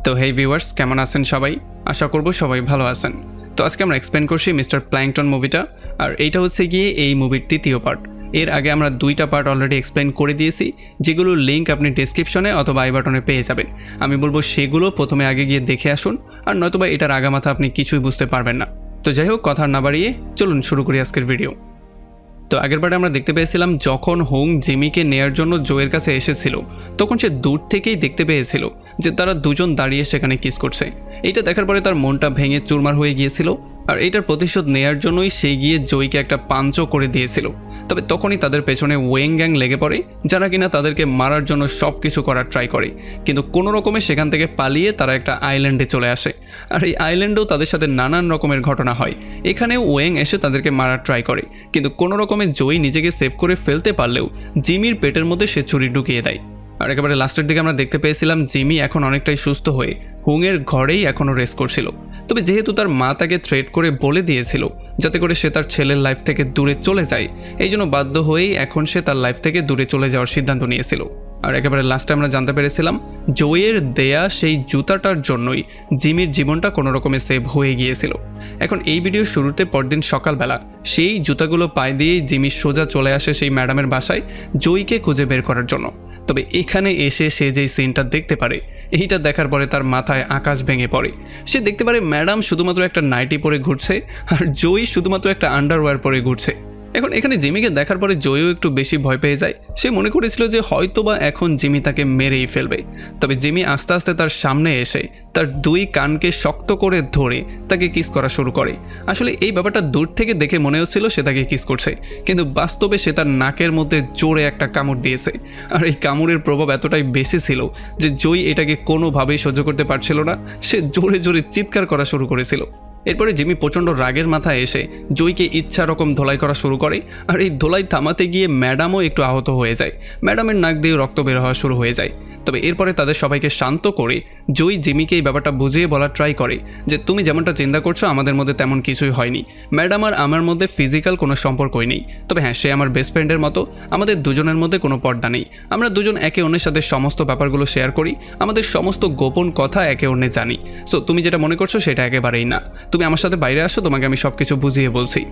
তো হেই ভিউয়ার্স, কেমন আছেন সবাই? আশা করব সবাই ভালো আছেন। তো আজকে আমরা এক্সপ্লেন করছি মিস্টার প্ল্যাঙ্কটন মুভিটা, আর এইটা হচ্ছে গিয়ে এই মুভির তৃতীয় পার্ট। এর আগে আমরা দুইটা পার্ট অলরেডি এক্সপ্লেন করে দিয়েছি, যেগুলোর লিঙ্ক আপনি ডেসক্রিপশনে অথবা আই বাটনে পেয়ে যাবেন। আমি বলবো সেগুলো প্রথমে আগে গিয়ে দেখে আসুন, আর নয়তোবা এটার আগামাথা আপনি কিছুই বুঝতে পারবেন না। তো যাই হোক, কথা না বাড়িয়ে চলুন শুরু করি আজকের ভিডিও। তো আগেরবারে আমরা দেখতে পেয়েছিলাম যখন হোং জিমিকে নেয়ার জন্য জোয়ের কাছে এসেছিল, তখন সে দূর থেকেই দেখতে পেয়েছিল যে তারা দুজন দাঁড়িয়ে সেখানে কিস করছে। এইটা দেখার পরে তার মনটা ভেঙে চুরমার হয়ে গিয়েছিল, আর এইটার প্রতিশোধ নেয়ার জন্যই সে গিয়ে জয়কে একটা পাঞ্চও করে দিয়েছিল। তবে তখনই তাদের পেছনে ওয়েং গ্যাং লেগে পড়ে, যারা কিনা তাদেরকে মারার জন্য সব কিছু করার ট্রাই করে, কিন্তু কোনো রকমে সেখান থেকে পালিয়ে তারা একটা আইল্যান্ডে চলে আসে। আর এই আইল্যান্ডেও তাদের সাথে নানান রকমের ঘটনা হয়। এখানেও ওয়েং এসে তাদেরকে মারার ট্রাই করে, কিন্তু কোনো রকমে জয় নিজেকে সেভ করে ফেলতে পারলেও জিমির পেটের মধ্যে সে ছুরি ঢুকিয়ে দেয়। আর একেবারে লাস্টের দিকে আমরা দেখতে পেয়েছিলাম জিমি এখন অনেকটাই সুস্থ হয়ে হুংয়ের ঘরেই এখনও রেস্ট করছিল। তবে যেহেতু তার মা তাকে থ্রেট করে বলে দিয়েছিল যাতে করে সে তার ছেলের লাইফ থেকে দূরে চলে যায়, এই জন্য বাধ্য হয়েই এখন সে তার লাইফ থেকে দূরে চলে যাওয়ার সিদ্ধান্ত নিয়েছিল। আর একেবারে লাস্টে আমরা জানতে পেরেছিলাম জয়ের দেয়া সেই জুতাটার জন্যই জিমির জীবনটা কোনো রকমে সেভ হয়ে গিয়েছিল। এখন এই ভিডিওর শুরুতে পরদিন সকালবেলা সেই জুতাগুলো পায়ে দিয়েই জিমি সোজা চলে আসে সেই ম্যাডামের বাসায় জয়কে খুঁজে বের করার জন্য। তবে এখানে এসে সে যেই সিনটা দেখতে পারে, এইটা দেখার পরে তার মাথায় আকাশ ভেঙে পড়ে। সে দেখতে পারে ম্যাডাম শুধুমাত্র একটা নাইটি পরে ঘুরছে, আর জয় শুধুমাত্র একটা আন্ডারওয়্যার পরে ঘুরছে। এখন এখানে জিমিকে দেখার পরে জয়ও একটু বেশি ভয় পেয়ে যায়। সে মনে করেছিল যে হয়তোবা এখন জিমি তাকে মেরেই ফেলবে। তবে জিমি আস্তে আস্তে তার সামনে এসে তার দুই কানকে শক্ত করে ধরে তাকে কিস করা শুরু করে। আসলে এই ব্যাপারটা দূর থেকে দেখে মনে হচ্ছিল সে তাকে কিস করছে, কিন্তু বাস্তবে সে তার নাকের মধ্যে জোরে একটা কামড় দিয়েছে। আর এই কামড়ের প্রভাব এতটাই বেশি ছিল যে জয় এটাকে কোনোভাবেই সহ্য করতে পারছিল না। সে জোরে জোরে চিৎকার করা শুরু করেছিল। এরপরে জিমি প্রচণ্ড রাগের মাথায় এসে জয়কে ইচ্ছা রকম ধোলাই করা শুরু করে, আর এই ধোলাই থামাতে গিয়ে ম্যাডামও একটু আহত হয়ে যায়। ম্যাডামের নাক দিয়ে রক্ত বের হওয়া শুরু হয়ে যায়। তবে এরপরে তাদের সবাইকে শান্ত করে জয় জিমিকে এই ব্যাপারটা বুঝিয়ে বলার ট্রাই করে যে তুমি যেমনটা চিন্তা করছো আমাদের মধ্যে তেমন কিছুই হয়নি। ম্যাডাম আর আমার মধ্যে ফিজিক্যাল কোনো সম্পর্কই নেই। তবে হ্যাঁ, সে আমার বেস্ট ফ্রেন্ডের মতো, আমাদের দুজনের মধ্যে কোনো পর্দা নেই। আমরা দুজন একে অন্যের সাথে সমস্ত ব্যাপারগুলো শেয়ার করি, আমাদের সমস্ত গোপন কথা একে অন্যে জানি। সো তুমি যেটা মনে করছো সেটা একেবারেই না। তুমি আমার সাথে বাইরে আসো, তোমাকে আমি সব কিছু বুঝিয়ে বলছি।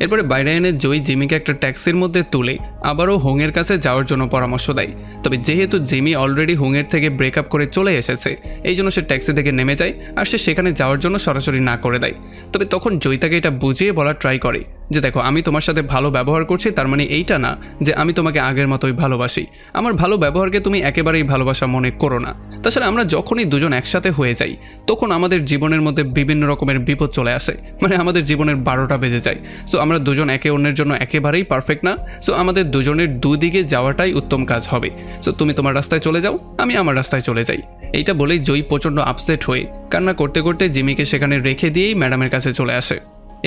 এরপরে বাইরে এনে জয় জিমিকে একটা ট্যাক্সির মধ্যে তুলে আবারও হোংয়ের কাছে যাওয়ার জন্য পরামর্শ দেয়। তবে যেহেতু জিমি অলরেডি হোংয়ের থেকে ব্রেকআপ করে চলে এসেছে, এই জন্য সে ট্যাক্সি থেকে নেমে যায়, আর সে সেখানে যাওয়ার জন্য সরাসরি না করে দেয়। তবে তখন জয় তাকে এটা বুঝিয়ে বলার ট্রাই করে যে দেখো, আমি তোমার সাথে ভালো ব্যবহার করছি, তার মানে এইটা না যে আমি তোমাকে আগের মতোই ভালোবাসি। আমার ভালো ব্যবহারকে তুমি একেবারেই ভালোবাসা মনে করো না। তাছাড়া আমরা যখনই দুজন একসাথে হয়ে যাই তখন আমাদের জীবনের মধ্যে বিভিন্ন রকমের বিপদ চলে আসে, মানে আমাদের জীবনের 12টা বেজে যায়। সো আমরা দুজন একে অন্যের জন্য একেবারেই পারফেক্ট না। সো আমাদের দুজনের দুদিকে যাওয়াটাই উত্তম কাজ হবে। সো তুমি তোমার রাস্তায় চলে যাও, আমি আমার রাস্তায় চলে যাই। এইটা বলেই জয় প্রচণ্ড আপসেট হয়ে কান্না করতে করতে জিমিকে সেখানে রেখে দিয়েই ম্যাডামের কাছে চলে আসে।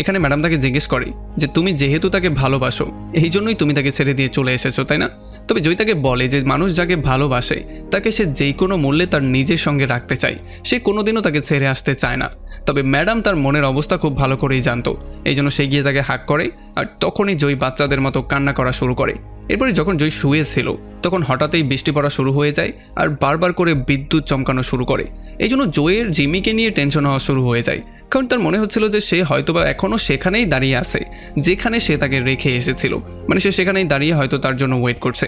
এখানে ম্যাডাম তাকে জিজ্ঞেস করে যে তুমি যেহেতু তাকে ভালোবাসো এই জন্যই তুমি তাকে ছেড়ে দিয়ে চলে এসেছো, তাই না? তবে জয় তাকে বলে যে মানুষ যাকে ভালোবাসে তাকে সে যেই কোনো মূল্যে তার নিজের সঙ্গে রাখতে চায়, সে কোনোদিনও তাকে ছেড়ে আসতে চায় না। তবে ম্যাডাম তার মনের অবস্থা খুব ভালো করেই জানতো, এই জন্য সে গিয়ে তাকে হাক করে, আর তখনই জয় বাচ্চাদের মতো কান্না করা শুরু করে। এরপরে যখন জয় শুয়েছিল তখন হঠাৎই বৃষ্টি পড়া শুরু হয়ে যায়, আর বারবার করে বিদ্যুৎ চমকানো শুরু করে। এই জন্য জয়ের জিমিকে নিয়ে টেনশন হওয়া শুরু হয়ে যায়, কারণ তার মনে হচ্ছিল যে সে হয়তোবা এখনও সেখানেই দাঁড়িয়ে আছে যেখানে সে তাকে রেখে এসেছিল, মানে সে সেখানেই দাঁড়িয়ে হয়তো তার জন্য ওয়েট করছে।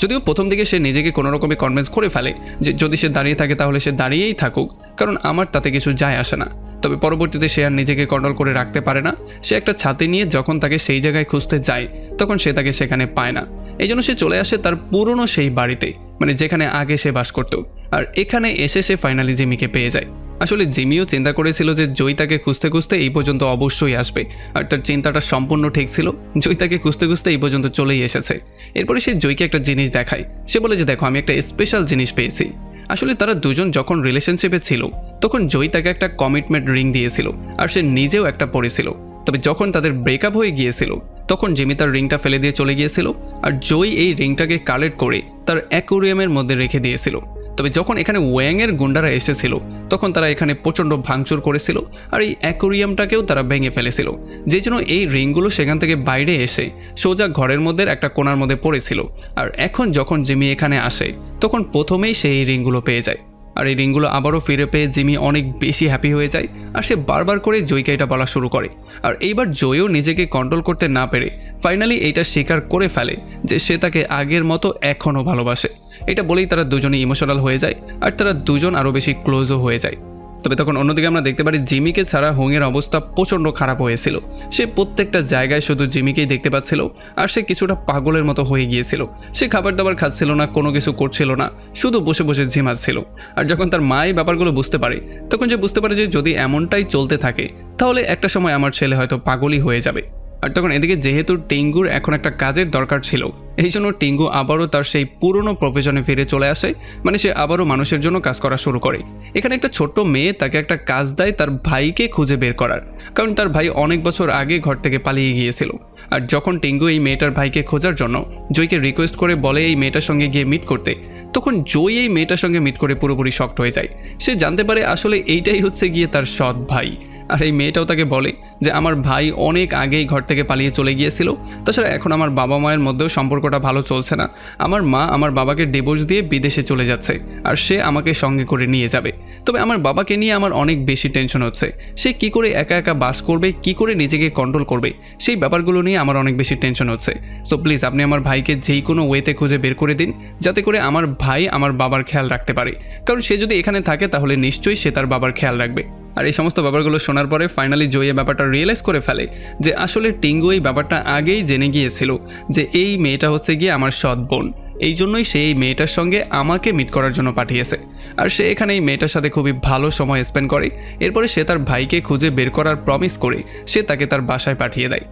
যদিও প্রথম দিকে সে নিজেকে কোনো রকমে কনভিন্স করে ফেলে যে যদি সে দাঁড়িয়ে থাকে তাহলে সে দাঁড়িয়েই থাকুক, কারণ আমার তাতে কিছু যায় আসে না। তবে পরবর্তীতে সে আর নিজেকে কন্ট্রোল করে রাখতে পারে না। সে একটা ছাতি নিয়ে যখন তাকে সেই জায়গায় খুঁজতে যায় তখন সে তাকে সেখানে পায় না। এই জন্য সে চলে আসে তার পুরনো সেই বাড়িতে, মানে যেখানে আগে সে বাস করত। আর এখানে এসে সে ফাইনালি জিমিকে পেয়ে যায়। আসলে জিমিও চিন্তা করেছিল যে জয় তাকে খুঁজতে খুঁজতে এই পর্যন্ত অবশ্যই আসবে, আর তার চিন্তাটা সম্পূর্ণ ঠিক ছিল। জয় তাকে খুঁজতে খুঁজতে এই পর্যন্ত চলেই এসেছে। এরপরে সে জয়কে একটা জিনিস দেখায়। সে বলে যে দেখো, আমি একটা স্পেশাল জিনিস পেয়েছি। আসলে তারা দুজন যখন রিলেশনশিপে ছিল তখন জয় তাকে একটা কমিটমেন্ট রিং দিয়েছিল, আর সে নিজেও একটা পরেছিল। তবে যখন তাদের ব্রেকআপ হয়ে গিয়েছিল তখন জিমি তার রিংটা ফেলে দিয়ে চলে গিয়েছিল, আর জয় এই রিংটাকে কালেক্ট করে তার অ্যাকোরিয়ামের মধ্যে রেখে দিয়েছিল। তবে যখন এখানে ওয়াংয়ের গুন্ডারা এসেছিল তখন তারা এখানে প্রচণ্ড ভাঙচুর করেছিল, আর এই অ্যাকোরিয়ামটাকেও তারা ভেঙে ফেলেছিল, যে জন্য এই রিংগুলো সেখান থেকে বাইরে এসে সোজা ঘরের মধ্যে একটা কোণার মধ্যে পড়েছিল। আর এখন যখন জিমি এখানে আসে তখন প্রথমেই সে এই রিংগুলো পেয়ে যায়। আর এই রিংগুলো আবারও ফিরে পেয়ে জিমি অনেক বেশি হ্যাপি হয়ে যায় আর সে বারবার করে জয়কে এটা বলা শুরু করে। আর এইবার জয়ও নিজেকে কন্ট্রোল করতে না পেরে ফাইনালি এইটা স্বীকার করে ফেলে যে সে তাকে আগের মতো এখনও ভালোবাসে। এটা বলেই তারা দুজনেই ইমোশনাল হয়ে যায় আর তারা দুজন আরও বেশি ক্লোজও হয়ে যায়। তবে তখন অন্যদিকে আমরা দেখতে পারি জিমিকে ছাড়া হোংয়ের অবস্থা প্রচণ্ড খারাপ হয়েছিল। সে প্রত্যেকটা জায়গায় শুধু জিমিকেই দেখতে পাচ্ছিল আর সে কিছুটা পাগলের মতো হয়ে গিয়েছিল। সে খাবার দাবার খাচ্ছিল না, কোনো কিছু করছিল না, শুধু বসে বসে ঝিমাচ্ছিল। আর যখন তার মা এই ব্যাপারগুলো বুঝতে পারে তখন সে বুঝতে পারে যে যদি এমনটাই চলতে থাকে তাহলে একটা সময় আমার ছেলে হয়তো পাগলই হয়ে যাবে। আর তখন এদিকে যেহেতু টিঙ্গুর এখন একটা কাজের দরকার ছিল, এই জন্য টিঙ্গু আবারও তার সেই পুরনো প্রফেশনে ফিরে চলে আসে। মানে সে আবারও মানুষের জন্য কাজ করা শুরু করে। এখানে একটা ছোট্ট মেয়ে তাকে একটা কাজ দেয় তার ভাইকে খুঁজে বের করার, কারণ তার ভাই অনেক বছর আগে ঘর থেকে পালিয়ে গিয়েছিল। আর যখন টিঙ্গু এই মেয়েটার ভাইকে খোঁজার জন্য জয়কে রিকোয়েস্ট করে বলে এই মেয়েটার সঙ্গে গিয়ে মিট করতে, তখন জয় এই মেয়েটার সঙ্গে মিট করে পুরোপুরি শকড হয়ে যায়। সে জানতে পারে আসলে এইটাই হচ্ছে গিয়ে তার সৎ ভাই। আর এই মেয়েটাও তাকে বলে যে আমার ভাই অনেক আগেই ঘর থেকে পালিয়ে চলে গিয়েছিল, তাছাড়া এখন আমার বাবা মায়ের মধ্যেও সম্পর্কটা ভালো চলছে না। আমার মা আমার বাবাকে ডিভোর্স দিয়ে বিদেশে চলে যাচ্ছে আর সে আমাকে সঙ্গে করে নিয়ে যাবে। তবে আমার বাবাকে নিয়ে আমার অনেক বেশি টেনশন হচ্ছে। সে কি করে একা একা বাস করবে, কি করে নিজেকে কন্ট্রোল করবে, সেই ব্যাপারগুলো নিয়ে আমার অনেক বেশি টেনশন হচ্ছে। সো প্লিজ আপনি আমার ভাইকে যেই কোনো ওয়েতে খুঁজে বের করে দিন, যাতে করে আমার ভাই আমার বাবার খেয়াল রাখতে পারে, কারণ সে যদি এখানে থাকে তাহলে নিশ্চয়ই সে তার বাবার খেয়াল রাখবে। আর এই সমস্ত ব্যাপারগুলো শোনার পরে ফাইনালি জয় এই ব্যাপারটা রিয়েলাইজ করে ফেলে যে আসলে টিঙ্গু এই ব্যাপারটা আগেই জেনে গিয়েছিল যে এই মেয়েটা হচ্ছে গিয়ে আমার সৎ বোন। এই জন্যই সে এই মেয়েটার সঙ্গে আমাকে মিট করার জন্য পাঠিয়েছে। আর সে এখানে এই মেয়েটার সাথে খুবই ভালো সময় স্পেন্ড করে। এরপরে সে তার ভাইকে খুঁজে বের করার প্রমিস করে সে তাকে তার বাসায় পাঠিয়ে দেয়।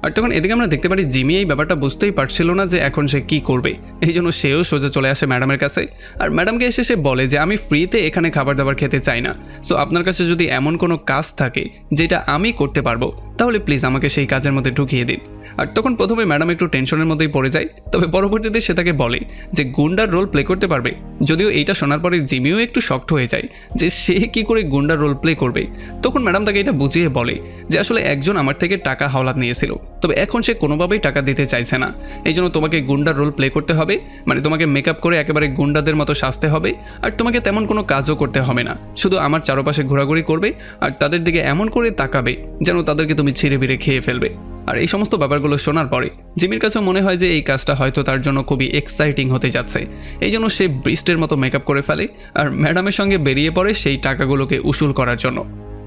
আর তখন এদিকে আমরা দেখতে পারি জিমি এই ব্যাপারটা বুঝতেই পারছিল না যে এখন সে কী করবে। এই জন্য সেও সোজা চলে আসে ম্যাডামের কাছে। আর ম্যাডামকে এসে সে বলে যে আমি ফ্রিতে এখানে খাবার দাবার খেতে চাই না। সো আপনার কাছে যদি এমন কোনো কাজ থাকে যেটা আমি করতে পারবো তাহলে প্লিজ আমাকে সেই কাজের মধ্যে ঢুকিয়ে দিন। আর তখন প্রথমে ম্যাডাম একটু টেনশনের মধ্যেই পড়ে যায়, তবে পরবর্তীতে সে তাকে বলে যে গুন্ডার রোল প্লে করতে পারবে। যদিও এইটা শোনার পরে জিমিও একটু শকড হয়ে যায় যে সে কি করে গুন্ডার রোল প্লে করবে। তখন ম্যাডাম তাকে এটা বুঝিয়ে বলে যে আসলে একজন আমার থেকে টাকা হাওলাত নিয়েছিল, তবে এখন সে কোনোভাবেই টাকা দিতে চাইছে না। এই জন্য তোমাকে গুন্ডার রোল প্লে করতে হবে, মানে তোমাকে মেকআপ করে একেবারে গুন্ডাদের মতো সাজতে হবে। আর তোমাকে তেমন কোনো কাজও করতে হবে না, শুধু আমার চারপাশে ঘোরাঘুরি করবে আর তাদের দিকে এমন করে তাকাবে যেন তাদেরকে তুমি ছিঁড়ে বিড়ে খেয়ে ফেলবে। আর এই সমস্ত ব্যাপারগুলো শোনার পরে জিমির কাছে মনে হয় যে এই কাজটা হয়তো তার জন্য খুবই এক্সাইটিং হতে যাচ্ছে। এই জন্য সে বৃষ্টের মতো মেকআপ করে ফেলে আর ম্যাডামের সঙ্গে বেরিয়ে পড়ে সেই টাকাগুলোকে উসুল করার জন্য।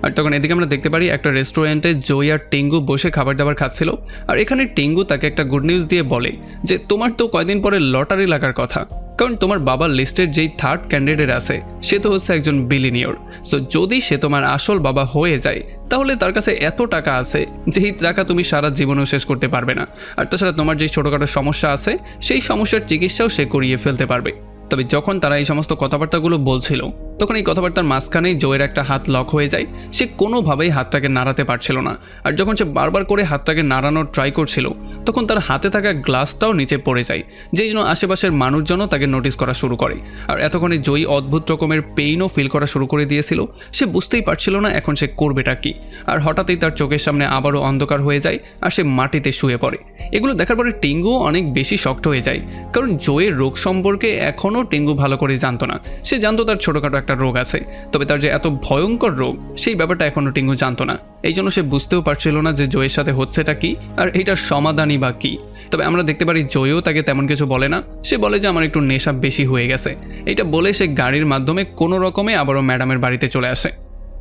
আর তখন এদিকে আমরা দেখতে পারি একটা রেস্টুরেন্টে জয় আর টিঙ্গু বসে খাবার দাবার খাচ্ছিল। আর এখানে টিঙ্গু তাকে একটা গুড নিউজ দিয়ে বলে যে তোমার তো কয়দিন পরে লটারি লাগার কথা, কারণ তোমার বাবার লিস্টের যেই থার্ড ক্যান্ডিডেট আছে সে তো হচ্ছে একজন বিলিনিয়র। সো যদি সে তোমার আসল বাবা হয়ে যায় তাহলে তার কাছে এত টাকা আছে যেই টাকা তুমি সারা জীবনেও শেষ করতে পারবে না। আর তাছাড়া তোমার যেই ছোটোখাটো সমস্যা আছে সেই সমস্যার চিকিৎসাও সে করিয়ে ফেলতে পারবে। তবে যখন তারা এই সমস্ত কথাবার্তাগুলো বলছিল তখন এই কথাবার্তার মাঝখানেই জয়ের একটা হাত লক হয়ে যায়। সে কোনোভাবেই হাতটাকে নাড়াতে পারছিল না। আর যখন সে বারবার করে হাতটাকে নাড়ানোর ট্রাই করছিল তখন তার হাতে থাকা গ্লাসটাও নিচে পড়ে যায়, যেই জন্য আশেপাশের মানুষজনও তাকে নোটিস করা শুরু করে। আর এতক্ষণে জয়ী অদ্ভুত রকমের পেইনও ফিল করা শুরু করে দিয়েছিল। সে বুঝতেই পারছিল না এখন সে করবেটা কি। আর হঠাৎই তার চোখের সামনে আবারও অন্ধকার হয়ে যায় আর সে মাটিতে শুয়ে পড়ে। এগুলো দেখার পরে টিঙ্গুও অনেক বেশি শক্ট হয়ে যায়, কারণ জয়ের রোগ সম্পর্কে এখনও টিঙ্গু ভালো করে জানতো না। সে জানতো তার ছোটোখাটো একটা রোগ আছে, তবে তার যে এত ভয়ঙ্কর রোগ সেই ব্যাপারটা এখনও টিঙ্গু জানতো না। এই জন্য সে বুঝতেও পারছিল না যে জয়ের সাথে হচ্ছেটা কি আর এইটার সমাধানই বা কী। তবে আমরা দেখতে পারি জয়ও তাকে তেমন কিছু বলে না। সে বলে যে আমার একটু নেশা বেশি হয়ে গেছে। এটা বলে সে গাড়ির মাধ্যমে কোনো রকমে আবারও ম্যাডামের বাড়িতে চলে আসে।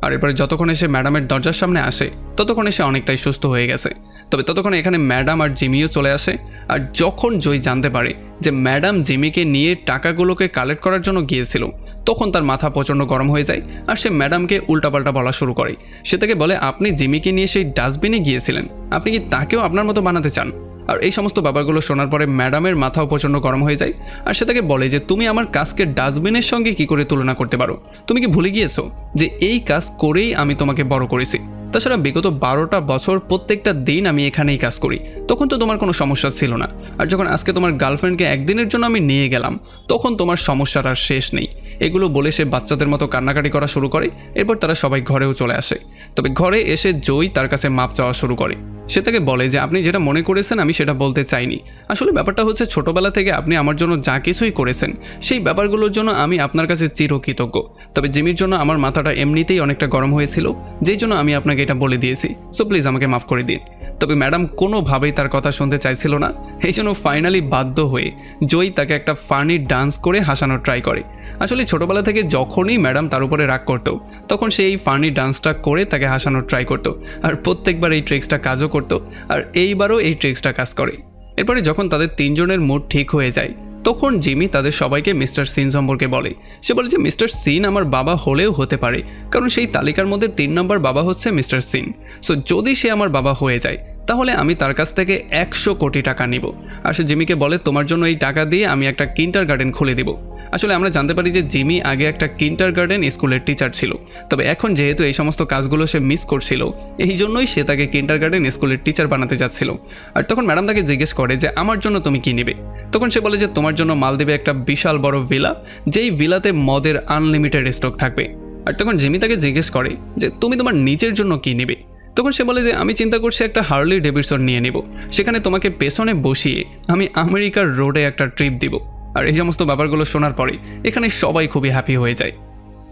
আর এরপরে যতক্ষণে সে ম্যাডামের দরজার সামনে আসে ততক্ষণে সে অনেকটাই সুস্থ হয়ে গেছে। তবে ততক্ষণে এখানে ম্যাডাম আর জিমিও চলে আসে। আর যখন জয় জানতে পারে যে ম্যাডাম জিমিকে নিয়ে টাকাগুলোকে কালেক্ট করার জন্য গিয়েছিল তখন তার মাথা প্রচণ্ড গরম হয়ে যায় আর সে ম্যাডামকে উল্টাপাল্টা বলা শুরু করে। সে তাকে বলে আপনি জিমিকে নিয়ে সেই ডাস্টবিনে গিয়েছিলেন, আপনি কি তাকেও আপনার মতো বানাতে চান? আর এই সমস্ত ব্যাপারগুলো শোনার পরে ম্যাডামের মাথাও প্রচণ্ড গরম হয়ে যায়। আর সে তাকে বলে যে তুমি আমার কাজকে ডাস্টবিনের সঙ্গে কি করে তুলনা করতে পারো? তুমি কি ভুলে গিয়েছো যে এই কাজ করেই আমি তোমাকে বড় করেছি? তাছাড়া বিগত 12টা বছর প্রত্যেকটা দিন আমি এখানেই কাজ করি, তখন তো তোমার কোনো সমস্যা ছিল না। আর যখন আজকে তোমার গার্লফ্রেন্ডকে একদিনের জন্য আমি নিয়ে গেলাম তখন তোমার সমস্যার আর শেষ নেই। এগুলো বলে সে বাচ্চাদের মতো কান্নাকাটি করা শুরু করে। এরপর তারা সবাই ঘরেও চলে আসে। তবে ঘরে এসে জয় তার কাছে মাপ চাওয়া শুরু করে। সে তাকে বলে যে আপনি যেটা মনে করেছেন আমি সেটা বলতে চাইনি। আসলে ব্যাপারটা হচ্ছে ছোটবেলা থেকে আপনি আমার জন্য যা কিছুই করেছেন সেই ব্যাপারগুলোর জন্য আমি আপনার কাছে চিরকৃতজ্ঞ। তবে জিমির জন্য আমার মাথাটা এমনিতেই অনেকটা গরম হয়েছিল, যেই জন্য আমি আপনাকে এটা বলে দিয়েছি। সো প্লিজ আমাকে মাফ করে দিন। তবে ম্যাডাম কোনোভাবেই তার কথা শুনতে চাইছিল না। এই জন্য ফাইনালি বাধ্য হয়ে জয় তাকে একটা ফানি ডান্স করে হাসানোর ট্রাই করে। আসলে ছোটবেলা থেকে যখনই ম্যাডাম তার উপরে রাগ করতো তখন সে এই ফানি ডান্সটা করে তাকে হাসানোর ট্রাই করতো, আর প্রত্যেকবার এই ট্রিক্সটা কাজও করতো, আর এইবারও এই ট্রিক্সটা কাজ করে। এরপরে যখন তাদের তিনজনের মুড ঠিক হয়ে যায় তখন জিমি তাদের সবাইকে মিস্টার সিন সম্পর্কে বলে। সে বলে যে মিস্টার সিন আমার বাবা হলেও হতে পারে, কারণ সেই তালিকার মধ্যে 3 নম্বর বাবা হচ্ছে মিস্টার সিন। সো যদি সে আমার বাবা হয়ে যায় তাহলে আমি তার কাছ থেকে 100 কোটি টাকা নিব। আর সে জিমিকে বলে তোমার জন্য এই টাকা দিয়ে আমি একটা কিন্ডারগার্টেন খুলে দিব। আসলে আমরা জানতে পারি যে জিমি আগে একটা কিন্ডারগার্টেন স্কুলের টিচার ছিল, তবে এখন যেহেতু এই সমস্ত কাজগুলো সে মিস করছিল এই জন্যই সে তাকে কিন্ডারগার্টেন স্কুলের টিচার বানাতে যাচ্ছিল। আর তখন ম্যাডাম তাকে জিজ্ঞেস করে যে আমার জন্য তুমি কি নেবে। তখন সে বলে যে তোমার জন্য মাল দেবে একটা বিশাল বড় ভিলা, যেই ভিলাতে মদের আনলিমিটেড স্টক থাকবে। আর তখন জিমি তাকে জিজ্ঞেস করে যে তুমি তোমার নিজের জন্য কি নেবে। তখন সে বলে যে আমি চিন্তা করছি একটা হার্লি ডেভিডসন নিয়ে নেব, সেখানে তোমাকে পেছনে বসিয়ে আমি আমেরিকার রোডে একটা ট্রিপ দিব। আর এই সমস্ত ব্যাপারগুলো শোনার পরে এখানে সবাই খুবই হ্যাপি হয়ে যায়।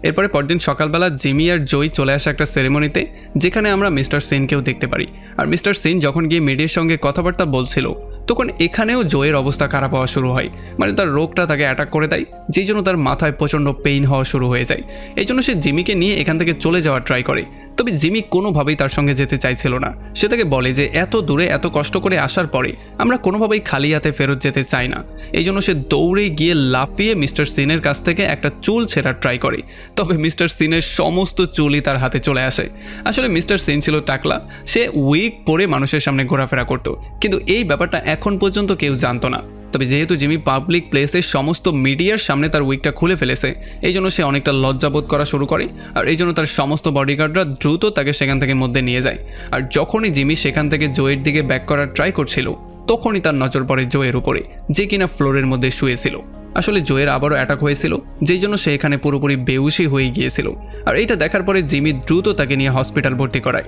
এরপরে পরদিন সকালবেলা জিমি আর জয় চলে আসে একটা সেরেমনিতে, যেখানে আমরা মিস্টার সিনকেও দেখতে পারি। আর মিস্টার সিন যখন গিয়ে মিডিয়ার সঙ্গে কথাবার্তা বলছিল তখন এখানেও জয়ের অবস্থা খারাপ হওয়া শুরু হয়। মানে তার রোগটা তাকে অ্যাটাক করে দেয়, যেই জন্য তার মাথায় প্রচণ্ড পেইন হওয়া শুরু হয়ে যায়। এই জন্য সে জিমিকে নিয়ে এখান থেকে চলে যাওয়ার ট্রাই করে। তবে জিমি কোনোভাবেই তার সঙ্গে যেতে চাইছিল না। সে তাকে বলে যে এত দূরে এত কষ্ট করে আসার পরে আমরা কোনোভাবেই খালি হাতে ফেরত যেতে চাই না। এই জন্য সে দৌড়ে গিয়ে লাফিয়ে মিস্টার সিনের কাছ থেকে একটা চুল ছেঁড়ার ট্রাই করে। তবে মিস্টার সিনের সমস্ত চুলই তার হাতে চলে আসে। আসলে মিস্টার সিন ছিল টাকলা, সে উইগ পরে মানুষের সামনে ঘোরাফেরা করত, কিন্তু এই ব্যাপারটা এখন পর্যন্ত কেউ জানতো না। তবে যেহেতু জিমি পাবলিক প্লেসে সমস্ত মিডিয়ার সামনে তার উইগটা খুলে ফেলেছে এই জন্য সে অনেকটা লজ্জাবোধ করা শুরু করে। আর এই জন্য তার সমস্ত বডিগার্ডরা দ্রুত তাকে সেখান থেকে মধ্যে নিয়ে যায়। আর যখনই জিমি সেখান থেকে জয়ের দিকে ব্যাক করার ট্রাই করছিল তখনই তার নজর পড়ে জয়ের উপরে, যে কিনা ফ্লোরের মধ্যে শুয়েছিল। আসলে জয়ের আবারও অ্যাটাক হয়েছিল, যেই জন্য সে এখানে পুরোপুরি বেহুশি হয়ে গিয়েছিল। আর এইটা দেখার পরে জিমি দ্রুত তাকে নিয়ে হসপিটাল ভর্তি করায়।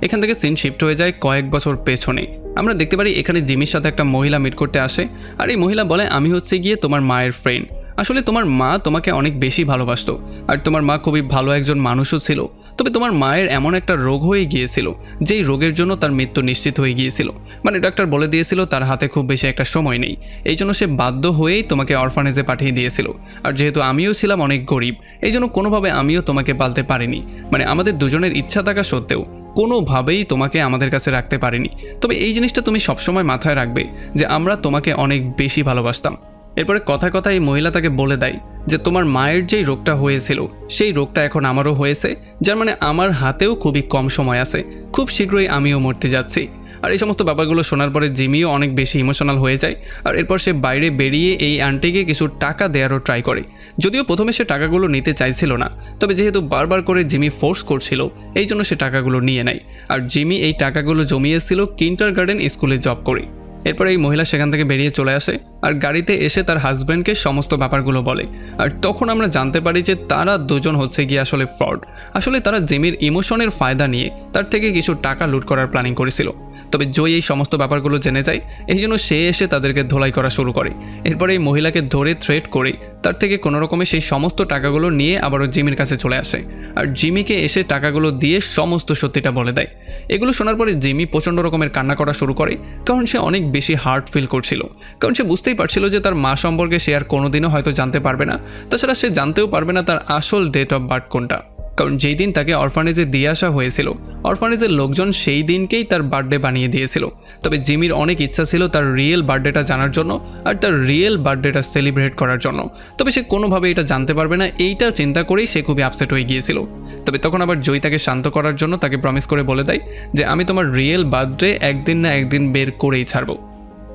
এখান থেকে সিন শিফট হয়ে যায় কয়েক বছর পেছনে। আমরা দেখতে পারি এখানে জিমির সাথে একটা মহিলা মিট করতে আসে। আর এই মহিলা বলে আমি হচ্ছে গিয়ে তোমার মায়ের ফ্রেন্ড। আসলে তোমার মা তোমাকে অনেক বেশি ভালোবাসতো, আর তোমার মা খুবই ভালো একজন মানুষও ছিল। তবে তোমার মায়ের এমন একটা রোগ হয়ে গিয়েছিল যেই রোগের জন্য তার মৃত্যু নিশ্চিত হয়ে গিয়েছিল। মানে ডাক্তার বলে দিয়েছিল তার হাতে খুব বেশি একটা সময় নেই, এই জন্য সে বাধ্য হয়েই তোমাকে অরফানেজে পাঠিয়ে দিয়েছিল। আর যেহেতু আমিও ছিলাম অনেক গরিব এই জন্য কোনোভাবে আমিও তোমাকে পালতে পারিনি। মানে আমাদের দুজনের ইচ্ছা থাকা সত্ত্বেও কোনোভাবেই তোমাকে আমাদের কাছে রাখতে পারিনি। তবে এই জিনিসটা তুমি সবসময় মাথায় রাখবে যে আমরা তোমাকে অনেক বেশি ভালোবাসতাম। এরপরে কথায় কথায় এই মহিলা তাকে বলে দেয় যে তোমার মায়ের যেই রোগটা হয়েছিল সেই রোগটা এখন আমারও হয়েছে, যার মানে আমার হাতেও খুবই কম সময় আছে, খুব শীঘ্রই আমিও মরতে যাচ্ছি। আর এই সমস্ত ব্যাপারগুলো শোনার পরে জিমিও অনেক বেশি ইমোশনাল হয়ে যায়। আর এরপর সে বাইরে বেরিয়ে এই আন্টিকে কিছু টাকা দেওয়ারও ট্রাই করে। যদিও প্রথমে সে টাকাগুলো নিতে চাইছিল না, তবে যেহেতু বারবার করে জিমি ফোর্স করছিল এই জন্য সে টাকাগুলো নিয়ে নেয়। আর জিমি এই টাকাগুলো জমিয়েছিল কিন্ডারগার্টেন স্কুলে জব করে। এরপর এই মহিলা সেখান থেকে বেরিয়ে চলে আসে আর গাড়িতে এসে তার হাজব্যান্ডকে সমস্ত ব্যাপারগুলো বলে। আর তখন আমরা জানতে পারি যে তারা দুজন হচ্ছে গিয়ে আসলে ফ্রড। আসলে তারা জিমির ইমোশনের ফায়দা নিয়ে তার থেকে কিছু টাকা লুট করার প্ল্যানিং করেছিল। তবে জয় এই সমস্ত ব্যাপারগুলো জেনে যায়, এই জন্য সে এসে তাদেরকে ধোলাই করা শুরু করে। এরপরে এই মহিলাকে ধরে থ্রেট করে তার থেকে কোনো রকমে সেই সমস্ত টাকাগুলো নিয়ে আবারও জিমির কাছে চলে আসে। আর জিমিকে এসে টাকাগুলো দিয়ে সমস্ত সত্যিটা বলে দেয়। এগুলো শোনার পরে জিমি প্রচণ্ড রকমের কান্না করা শুরু করে, কারণ সে অনেক বেশি হার্ট ফিল করছিল। কারণ সে বুঝতেই পারছিল যে তার মা সম্পর্কে সে আর কোনোদিনও হয়তো জানতে পারবে না, তাছাড়া সে জানতেও পারবে না তার আসল ডেট অফ বার্থ কোনটা। কারণ যেই দিন তাকে অরফানেজে দিয়ে আসা হয়েছিল অরফানেজের লোকজন সেই দিনকেই তার বার্থডে বানিয়ে দিয়েছিল। তবে জিমির অনেক ইচ্ছা ছিল তার রিয়েল বার্থডেটা জানার জন্য আর তার রিয়েল বার্থডেটা সেলিব্রেট করার জন্য। তবে সে কোনোভাবে এটা জানতে পারবে না, এইটা চিন্তা করেই সে খুবই আপসেট হয়ে গিয়েছিল। তবে তখন আবার জয় তাকে শান্ত করার জন্য তাকে প্রমিস করে বলে দেয় যে আমি তোমার রিয়েল বার্থডে একদিন না একদিন বের করেই ছাড়বো।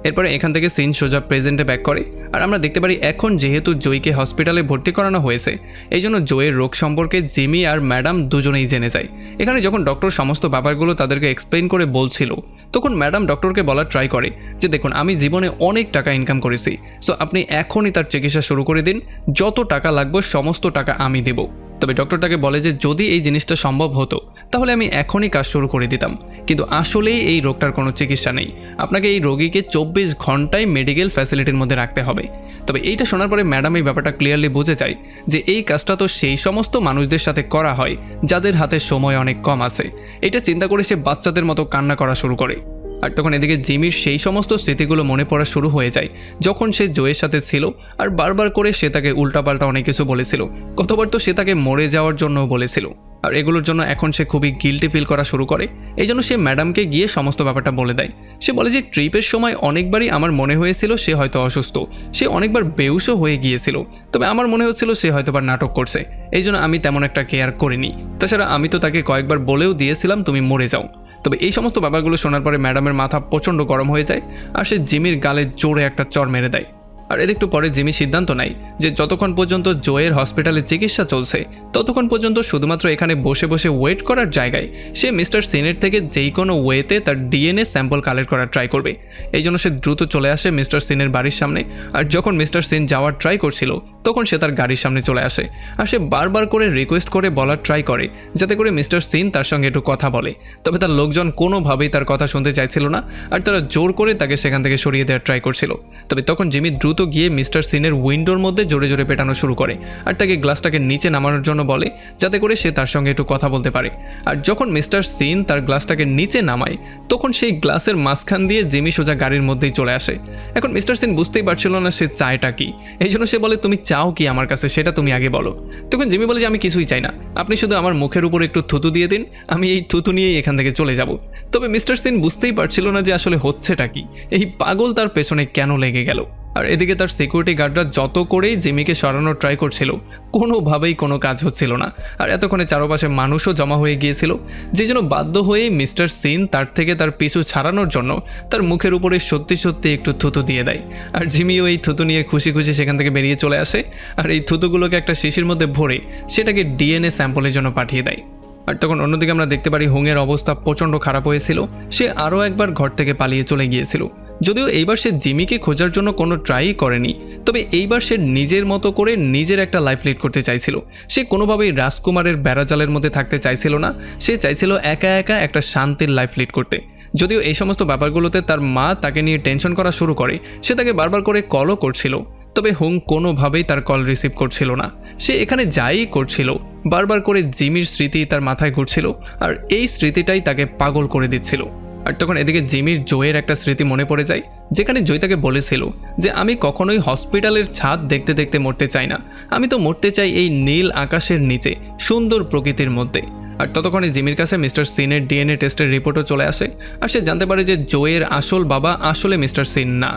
এরপরে এখান থেকে সিন সোজা প্রেজেন্টে ব্যাক করে। আর আমরা দেখতে পারি এখন যেহেতু জয়কে হসপিটালে ভর্তি করানো হয়েছে এই জন্য জয়ের রোগ সম্পর্কে জিমি আর ম্যাডাম দুজনেই জেনে যায়। এখানে যখন ডক্টর সমস্ত ব্যাপারগুলো তাদেরকে এক্সপ্লেন করে বলছিল তখন ম্যাডাম ডক্টরকে বলার ট্রাই করে যে দেখুন আমি জীবনে অনেক টাকা ইনকাম করেছি, সো আপনি এখনই তার চিকিৎসা শুরু করে দিন, যত টাকা লাগবে সমস্ত টাকা আমি দেব। তবে ডক্টর তাকে বলে যে যদি এই জিনিসটা সম্ভব হতো তাহলে আমি এখনই কাজ শুরু করে দিতাম, কিন্তু আসলেই এই রোগটার কোনো চিকিৎসা নেই, আপনাকে এই রোগীকে 24 ঘন্টায় মেডিকেল ফ্যাসিলিটির মধ্যে রাখতে হবে। তবে এইটা শোনার পরে ম্যাডাম এই ব্যাপারটা ক্লিয়ারলি বুঝে যায় যে এই কাজটা তো সেই সমস্ত মানুষদের সাথে করা হয় যাদের হাতে সময় অনেক কম আছে। এটা চিন্তা করে সে বাচ্চাদের মতো কান্না করা শুরু করে। আর তখন এদিকে জিমির সেই সমস্ত স্মৃতিগুলো মনে পড়া শুরু হয়ে যায় যখন সে জয়ের সাথে ছিল, আর বারবার করে সে তাকে উল্টাপাল্টা অনেক কিছু বলেছিল, কতবার তো সে তাকে মরে যাওয়ার জন্য বলেছিল। আর এগুলোর জন্য এখন সে খুবই গিল্টি ফিল করা শুরু করে। এই জন্য সে ম্যাডামকে গিয়ে সমস্ত ব্যাপারটা বলে দেয়। সে বলে যে ট্রিপের সময় অনেকবারই আমার মনে হয়েছিল সে হয়তো অসুস্থ, সে অনেকবার বেহুশও হয়ে গিয়েছিল, তবে আমার মনে হচ্ছিল সে হয়তোবার নাটক করছে, এই জন্য আমি তেমন একটা কেয়ার করিনি। তাছাড়া আমি তো তাকে কয়েকবার বলেও দিয়েছিলাম তুমি মরে যাও। তবে এই সমস্ত ব্যাপারগুলো শোনার পরে ম্যাডামের মাথা প্রচণ্ড গরম হয়ে যায়, আর সে জিমির গালে জোরে একটা চড় মেরে দেয়। আর এর একটু পরে জিমি সিদ্ধান্ত নেয় যে যতক্ষণ পর্যন্ত জয়ের হসপিটালে চিকিৎসা চলছে ততক্ষণ পর্যন্ত শুধুমাত্র এখানে বসে বসে ওয়েট করার জায়গায় সে মিস্টার সিনের থেকে যেই কোনো ওয়েতে তার ডিএনএ স্যাম্পল কালেক্ট করার ট্রাই করবে। এই জন্য সে দ্রুত চলে আসে মিস্টার সিনের বাড়ির সামনে, আর যখন মিস্টার সিন যাওয়ার ট্রাই করছিল তখন সে তার গাড়ির সামনে চলে আসে, আর সে বারবার করে রিকোয়েস্ট করে বলার ট্রাই করে যাতে করে মিস্টার সিন তার সঙ্গে একটু কথা বলে। তবে তার লোকজন কোনোভাবেই তার কথা শুনতে চাইছিল না, আর তারা জোর করে তাকে সেখান থেকে সরিয়ে দেওয়ার ট্রাই করছিল। তবে তখন জিমি দ্রুত গিয়ে মিস্টার সিনের উইন্ডোর মধ্যে জোরে জোরে পেটানো শুরু করে, আর তাকে গ্লাসটাকে নিচে নামানোর জন্য বলে যাতে করে সে তার সঙ্গে একটু কথা বলতে পারে। আর যখন মিস্টার সিন তার গ্লাসটাকে নিচে নামায় তখন সেই গ্লাসের মাঝখান দিয়ে জিমি সোজা গাড়ির মধ্যেই চলে আসে। এখন মিস্টার সিন বুঝতেই পারছিল না সে চায়টা কি, এই জন্য সে বলে তুমি চাও কি আমার কাছে সেটা তুমি আগে বলো। তখন জিমি বলে যে আমি কিছুই চাই না, আপনি শুধু আমার মুখের উপর একটু থুতু দিয়ে দিন, আমি এই থুতু নিয়েই এখান থেকে চলে যাব। তবে মিস্টার সিন বুঝতেই পারছিল না যে আসলে হচ্ছেটা কি, এই পাগল তার পেছনে কেন লেগে গেল। আর এদিকে তার সিকিউরিটি গার্ডরা যত করেই জিমিকে সরানোর ট্রাই করছিল কোনোভাবেই কোনো কাজ হচ্ছিল না, আর এতক্ষণে চারপাশে মানুষও জমা হয়ে গিয়েছিল, যে জন্য বাধ্য হয়ে মিস্টার সিন তার থেকে তার পিছু ছাড়ানোর জন্য তার মুখের উপরে সত্যি সত্যি একটু থুতু দিয়ে দেয়। আর জিমিও এই থুতু নিয়ে খুশি খুশি সেখান থেকে বেরিয়ে চলে আসে, আর এই থুতুগুলোকে একটা শিশির মধ্যে ভরে সেটাকে ডিএনএ স্যাম্পলের জন্য পাঠিয়ে দেয়। আর তখন অন্যদিকে আমরা দেখতে পারি হুংয়ের অবস্থা প্রচণ্ড খারাপ হয়েছিল, সে আরও একবার ঘর থেকে পালিয়ে চলে গিয়েছিল। যদিও এইবার সে জিমিকে খোঁজার জন্য কোনো ট্রাই করেনি, তবে এইবার সে নিজের মতো করে নিজের একটা লাইফ লিড করতে চাইছিল। সে কোনোভাবেই রাজকুমারের বেড়াজালের মধ্যে থাকতে চাইছিল না, সে চাইছিল একা একা একটা শান্তির লাইফ লিড করতে। যদিও এই সমস্ত ব্যাপারগুলোতে তার মা তাকে নিয়ে টেনশন করা শুরু করে, সে তাকে বারবার করে কলও করছিল, তবে হুং কোনোভাবেই তার কল রিসিভ করছিল না। সে এখানে যাই করছিল বারবার করে জিমির স্মৃতি তার মাথায় ঘুরছিল, আর এই স্মৃতিটাই তাকে পাগল করে দিচ্ছিল। আর তখন এদিকে জিমির জয়ের একটা স্মৃতি মনে পড়ে যায়, যেখানে জয় তাকে বলেছিল যে আমি কখনোই হসপিটালের ছাদ দেখতে দেখতে মরতে চাই না, আমি তো মরতে চাই এই নীল আকাশের নিচে সুন্দর প্রকৃতির মধ্যে। আর ততক্ষণে জিমির কাছে মিস্টার সিনের ডিএনএ টেস্টের রিপোর্টও চলে আসে, আর সে জানতে পারে যে জয়ের আসল বাবা আসলে মিস্টার সিন না।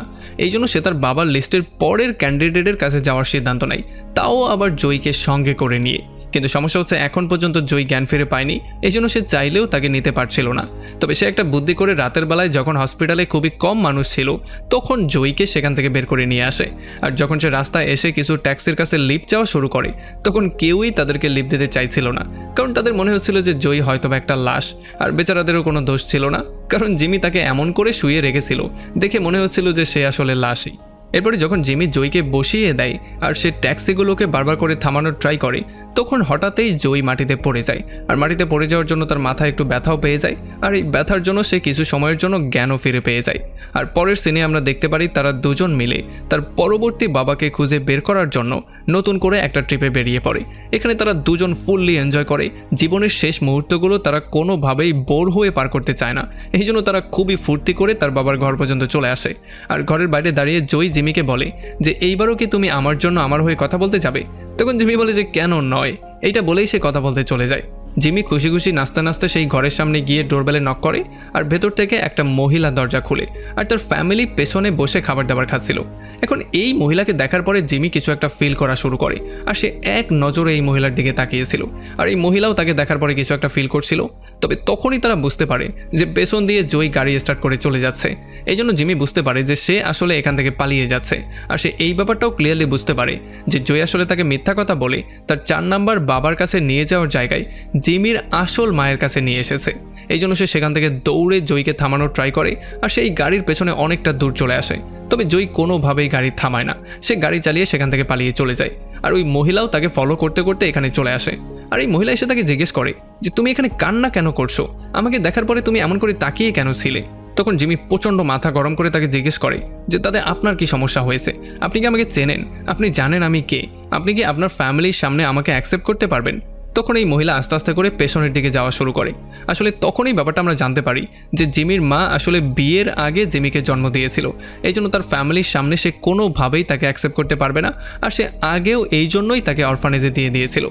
এই জন্য সে তার বাবার লিস্টের পরের ক্যান্ডিডেটের কাছে যাওয়ার সিদ্ধান্ত নেয়, তাও আবার জয়কে সঙ্গে করে নিয়ে। কিন্তু সমস্যা হচ্ছে এখন পর্যন্ত জয় জ্ঞান ফিরে পায়নি, এই জন্য সে চাইলেও তাকে নিতে পারছিল না। তবে সে একটা বুদ্ধি করে রাতের বেলায় যখন হসপিটালে খুবই কম মানুষ ছিল তখন জয়কে সেখান থেকে বের করে নিয়ে আসে। আর যখন সে রাস্তায় এসে কিছু ট্যাক্সির কাছে লিফট চাওয়া শুরু করে তখন কেউই তাদেরকে লিফট দিতে চাইছিল না, কারণ তাদের মনে হচ্ছিল যে জয় হয়তো একটা লাশ, আর বেচারাদেরও কোনো দোষ ছিল না, কারণ জিমি তাকে এমন করে শুয়ে রেখেছিল দেখে মনে হচ্ছিল যে সে আসলে লাশই। এরপরে যখন জিমি জয়কে বসিয়ে দেয় আর সে ট্যাক্সিগুলোকে বারবার করে থামানোর ট্রাই করে তখন হঠাৎই জয় মাটিতে পড়ে যায়, আর মাটিতে পড়ে যাওয়ার জন্য তার মাথায় একটু ব্যথাও পেয়ে যায়, আর এই ব্যথার জন্য সে কিছু সময়ের জন্য জ্ঞানও ফিরে পেয়ে যায়। আর পরের সিনে আমরা দেখতে পারি তারা দুজন মিলে তার পরবর্তী বাবাকে খুঁজে বের করার জন্য নতুন করে একটা ট্রিপে বেরিয়ে পড়ে। এখানে তারা দুজন ফুললি এনজয় করে, জীবনের শেষ মুহূর্তগুলো তারা কোনোভাবেই বোর হয়ে পার করতে চায় না, এই জন্য তারা খুবই ফুর্তি করে তার বাবার ঘর পর্যন্ত চলে আসে। আর ঘরের বাইরে দাঁড়িয়ে জয় জিমিকে বলে যে এইবারও কি তুমি আমার জন্য আমার হয়ে কথা বলতে যাবে। তখন জিমি বলে যে কেন নয়, এইটা বলেই সে কথা বলতে চলে যায়। জিমি খুশি খুশি নাচতে নাচতে সেই ঘরের সামনে গিয়ে ডোরবেলে নক করে, আর ভেতর থেকে একটা মহিলা দরজা খুলে, আর তার ফ্যামিলি পেছনে বসে খাবার দাবার খাচ্ছিল। এখন এই মহিলাকে দেখার পরে জিমি কিছু একটা ফিল করা শুরু করে, আর সে এক নজরে এই মহিলার দিকে তাকিয়েছিল, আর এই মহিলাও তাকে দেখার পরে কিছু একটা ফিল করছিল। তবে তখনই তারা বুঝতে পারে যে পেছন দিয়ে জয় গাড়ি স্টার্ট করে চলে যাচ্ছে, এই জন্য জিমি বুঝতে পারে যে সে আসলে এখান থেকে পালিয়ে যাচ্ছে। আর সে এই ব্যাপারটাও ক্লিয়ারলি বুঝতে পারে যে জয় আসলে তাকে মিথ্যা কথা বলে তার 4 নাম্বার বাবার কাছে নিয়ে যাওয়ার জায়গায় জিমির আসল মায়ের কাছে নিয়ে এসেছে। এই জন্য সে সেখান থেকে দৌড়ে জয়ীকে থামানোর ট্রাই করে আর সেই গাড়ির পেছনে অনেকটা দূর চলে আসে। তবে জয়ী কোনোভাবেই গাড়ি থামায় না, সে গাড়ি চালিয়ে সেখান থেকে পালিয়ে চলে যায়। আর ওই মহিলাও তাকে ফলো করতে করতে এখানে চলে আসে। আর এই মহিলা এসে তাকে জিজ্ঞেস করে যে তুমি এখানে কান্না কেন করছো, আমাকে দেখার পরে তুমি এমন করে তাকিয়ে কেন ছিলে। তখন জিমি প্রচণ্ড মাথা গরম করে তাকে জিজ্ঞেস করে যে তাতে আপনার কি সমস্যা হয়েছে, আপনি কি আমাকে চেনেন, আপনি জানেন আমি কে, আপনি কি আপনার ফ্যামিলির সামনে আমাকে অ্যাকসেপ্ট করতে পারবেন। তখন এই মহিলা আস্তে আস্তে করে পেছনের দিকে যাওয়া শুরু করে। আসলে তখনই ব্যাপারটা আমরা জানতে পারি যে জিমির মা আসলে বিয়ের আগে জিমিকে জন্ম দিয়েছিল, এই জন্য তার ফ্যামিলির সামনে সে কোনোভাবেই তাকে অ্যাকসেপ্ট করতে পারবে না, আর সে আগেও এই জন্যই তাকে অরফানেজে দিয়ে দিয়েছিল।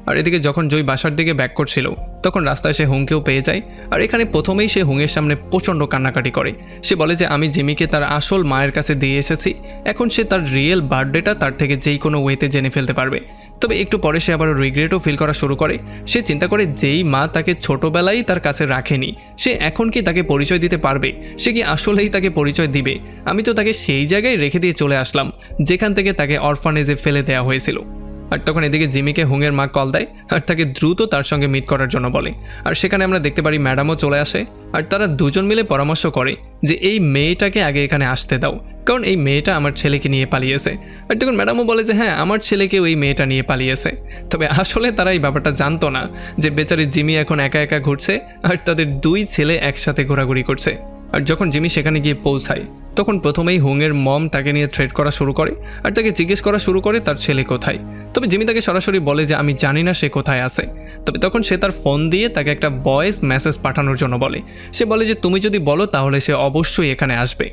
আর এদিকে যখন জয় বাসার দিকে ব্যাক করছিল তখন রাস্তায় সে হুংকেও পেয়ে যায়। আর এখানে প্রথমেই সে হুংয়ের সামনে প্রচণ্ড কান্নাকাটি করে। সে বলে যে আমি জিমিকে তার আসল মায়ের কাছে দিয়ে এসেছি, এখন সে তার রিয়েল বার্থডেটা তার থেকে যেই কোনো ওয়েতে জেনে ফেলতে পারবে। তবে একটু পরে সে আবার রিগ্রেটও ফিল করা শুরু করে। সে চিন্তা করে যেই মা তাকে ছোটোবেলায় তার কাছে রাখেনি, সে এখন কি তাকে পরিচয় দিতে পারবে, সে কি আসলেই তাকে পরিচয় দিবে। আমি তো তাকে সেই জায়গায় রেখে দিয়ে চলে আসলাম যেখান থেকে তাকে অরফানেজে ফেলে দেওয়া হয়েছিল। আর তখন এদিকে জিমিকে হুংয়ের মা কল দেয় আর তাকে দ্রুত তার সঙ্গে মিট করার জন্য বলে। আর সেখানে আমরা দেখতে পারি ম্যাডামও চলে আসে আর তারা দুজন মিলে পরামর্শ করে যে এই মেয়েটাকে আগে এখানে আসতে দাও, কারণ এই মেয়েটা আমার ছেলেকে নিয়ে পালিয়েছে। আর তখন ম্যাডামও বলে যে হ্যাঁ আমার ছেলেকে ওই মেয়েটা নিয়ে পালিয়েছে। তবে আসলে তারা এই ব্যাপারটা জানতো না যে বেচারি জিমি এখন একা একা ঘুরছে আর তাদের দুই ছেলে একসাথে ঘোরাঘুরি করছে। আর যখন জিমি সেখানে গিয়ে পৌঁছায় তখন প্রথমেই হুংয়ের মম তাকে নিয়ে থ্রেট করা শুরু করে আর তাকে জিজ্ঞেস করা শুরু করে তার ছেলে কোথায়। তবে জিমি তাকে সরাসরি বলে যে আমি জানি না সে কোথায় আছে। তবে তখন সে তার ফোন দিয়ে তাকে একটা ভয়েস মেসেজ পাঠানোর জন্য বলে। সে বলে যে তুমি যদি বলো তাহলে সে অবশ্যই এখানে আসবে।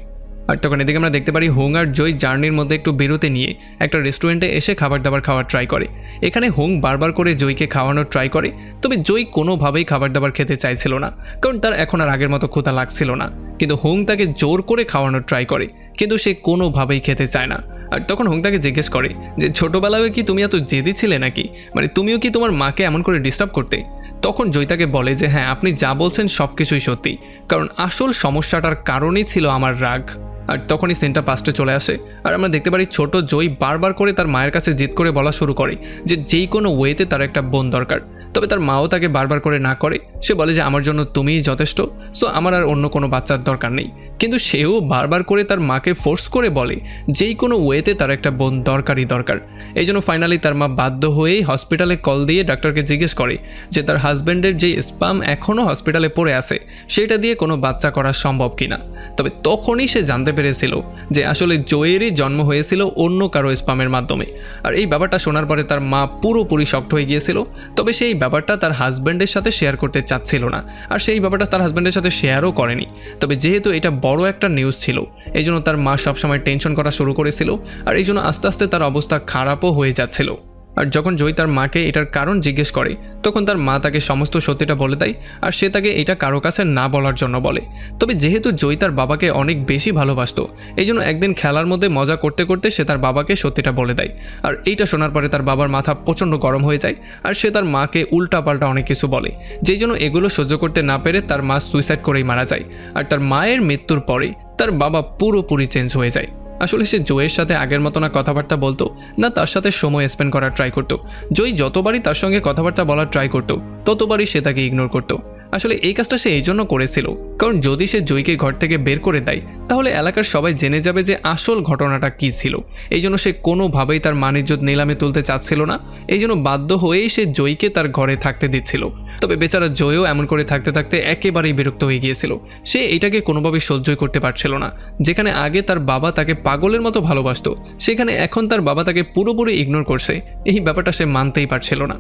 আর তখন এদিকে আমরা দেখতে পারি হুং আর জয় জার্নির মধ্যে একটু বিরতি নিয়ে একটা রেস্টুরেন্টে এসে খাবার দাবার খাওয়ার ট্রাই করে। এখানে হুং বারবার করে জয়কে খাওয়ানোর ট্রাই করে, তবে জয় কোনোভাবেই খাবার দাবার খেতে চাইছিল না, কারণ তার এখন আর আগের মতো ক্ষুধা লাগছিল না। কিন্তু হুং তাকে জোর করে খাওয়ানোর ট্রাই করে, কিন্তু সে কোনোভাবেই খেতে চায় না। আর তখন হুং তাকে জিজ্ঞেস করে যে ছোটোবেলায় কি তুমি এত জেদি ছিলে নাকি, মানে তুমিও কি তোমার মাকে এমন করে ডিস্টার্ব করতে। তখন জয় তাকে বলে যে হ্যাঁ আপনি যা বলছেন সব কিছুই সত্যি, কারণ আসল সমস্যাটার কারণেই ছিল আমার রাগ। আর তখনই সিনটা পাস্টে চলে আসে আর আমরা দেখতে পারি ছোট জয় বারবার করে তার মায়ের কাছে জিদ করে বলা শুরু করে যে যেই কোনো ওয়েতে তার একটা বোন দরকার। তবে তার মাও তাকে বারবার করে না করে, সে বলে যে আমার জন্য তুমিই যথেষ্ট, সো আমার আর অন্য কোনো বাচ্চার দরকার নেই। কিন্তু সেও বারবার করে তার মাকে ফোর্স করে বলে যেই কোনো ওয়েতে তার একটা বোন দরকারই দরকার। এই জন্য ফাইনালি তার মা বাধ্য হয়েই হসপিটালে কল দিয়ে ডাক্তারকে জিজ্ঞেস করে যে তার হাজব্যান্ডের যেই স্পাম এখনও হসপিটালে পড়ে আছে সেটা দিয়ে কোনো বাচ্চা করা সম্ভব কিনা। তবে তখনই সে জানতে পেরেছিল যে আসলে জয়েরই জন্ম হয়েছিল অন্য কারো স্পামের মাধ্যমে। আর এই ব্যাপারটা শোনার পরে তার মা পুরোপুরি শক্ট হয়ে গিয়েছিল, তবে সেই ব্যাপারটা তার হাজব্যান্ডের সাথে শেয়ার করতে চাচ্ছিল না, আর সেই ব্যাপারটা তার হাজব্যান্ডের সাথে শেয়ারও করেনি। তবে যেহেতু এটা বড় একটা নিউজ ছিল এই জন্য তার মা সবসময় টেনশন করা শুরু করেছিল, আর এই জন্য আস্তে আস্তে তার অবস্থা খারাপও হয়ে যাচ্ছিল। আর যখন জয় তার মাকে এটার কারণ জিজ্ঞেস করে তখন তার মা তাকে সমস্ত সত্যিটা বলে দেয়, আর সে তাকে এটা কারো কাছে না বলার জন্য বলে। তবে যেহেতু জয় তার বাবাকে অনেক বেশি ভালোবাসতো এই জন্য একদিন খেলার মধ্যে মজা করতে করতে সে তার বাবাকে সত্যিটা বলে দেয়। আর এইটা শোনার পরে তার বাবার মাথা প্রচণ্ড গরম হয়ে যায়, আর সে তার মাকে উল্টাপাল্টা অনেক কিছু বলে, যেই জন্য এগুলো সহ্য করতে না পেরে তার মা সুইসাইড করেই মারা যায়। আর তার মায়ের মৃত্যুর পরে তার বাবা পুরোপুরি চেঞ্জ হয়ে যায়। আসলে সে জয়ের সাথে আগের মতো না কথাবার্তা বলতো না তার সাথে সময় স্পেন্ড করার ট্রাই করতো। জয় যতবারই তার সঙ্গে কথাবার্তা বলার ট্রাই করতো ততবারই সে তাকে ইগনোর করতো। আসলে এই কাজটা সে এই জন্য করেছিল কারণ যদি সে জয়কে ঘর থেকে বের করে দেয় তাহলে এলাকার সবাই জেনে যাবে যে আসল ঘটনাটা কী ছিল। এই জন্য সে কোনোভাবেই তার মান ইজ্জত নিলামে তুলতে চাচ্ছিল না, এই জন্য বাধ্য হয়েই সে জয়কে তার ঘরে থাকতে দিচ্ছিল। তবে বেচারা জয়ও এমন করে থাকতে থাকতে একেবারেই বিরক্ত হয়ে গিয়েছিল, সে এটাকে কোনোভাবে সহ্যই করতে পারছিল না। যেখানে আগে তার বাবা তাকে পাগলের মতো ভালোবাসতো সেখানে এখন তার বাবা তাকে পুরোপুরি ইগনোর করছে, এই ব্যাপারটা সে মানতেই পারছিল না।